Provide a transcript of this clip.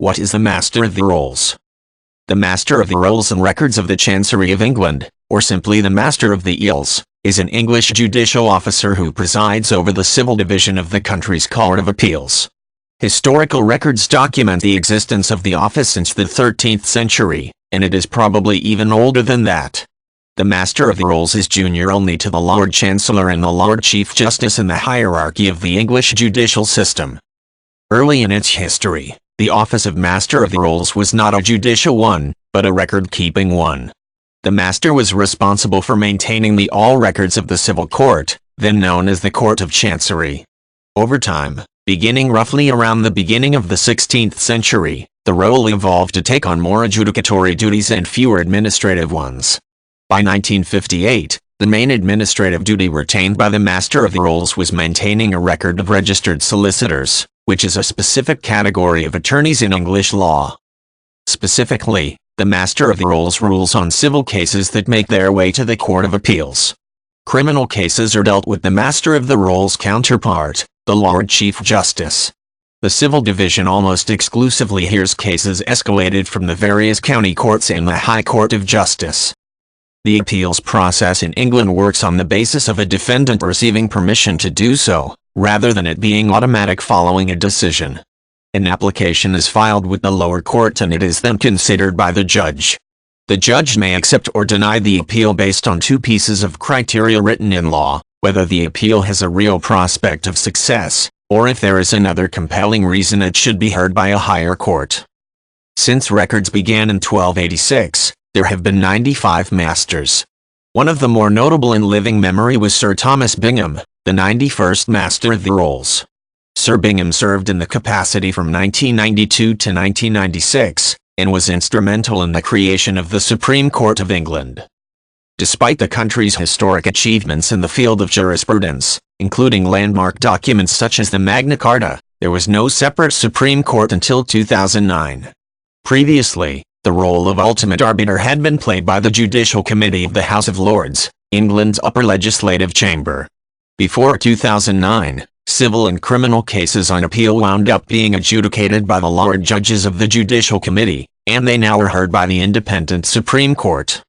What is the Master of the Rolls? The Master of the Rolls and Records of the Chancery of England, or simply the Master of the Eels, is an English judicial officer who presides over the civil division of the country's Court of Appeals. Historical records document the existence of the office since the 13th century, and it is probably even older than that. The Master of the Rolls is junior only to the Lord Chancellor and the Lord Chief Justice in the hierarchy of the English judicial system. Early in its history, the office of Master of the Rolls was not a judicial one, but a record-keeping one. The Master was responsible for maintaining all records of the civil court, then known as the Court of Chancery. Over time, beginning roughly around the beginning of the 16th century, the role evolved to take on more adjudicatory duties and fewer administrative ones. By 1958, the main administrative duty retained by the Master of the Rolls was maintaining a record of registered solicitors, which is a specific category of attorneys in English law. Specifically, the Master of the Rolls rules on civil cases that make their way to the Court of Appeals. Criminal cases are dealt with the Master of the Rolls' counterpart, the Lord Chief Justice. The civil division almost exclusively hears cases escalated from the various county courts and the High Court of Justice. The appeals process in England works on the basis of a defendant receiving permission to do so, rather than it being automatic following a decision. An application is filed with the lower court and it is then considered by the judge. The judge may accept or deny the appeal based on two pieces of criteria written in law: whether the appeal has a real prospect of success, or if there is another compelling reason it should be heard by a higher court. Since records began in 1286, there have been 95 masters. One of the more notable in living memory was Sir Thomas Bingham, the 91st Master of the Rolls. Sir Bingham served in the capacity from 1992 to 1996, and was instrumental in the creation of the Supreme Court of England. Despite the country's historic achievements in the field of jurisprudence, including landmark documents such as the Magna Carta, there was no separate Supreme Court until 2009. Previously, the role of ultimate arbiter had been played by the Judicial Committee of the House of Lords, England's upper legislative chamber. Before 2009, civil and criminal cases on appeal wound up being adjudicated by the Lord Judges of the Judicial Committee, and they now are heard by the independent Supreme Court.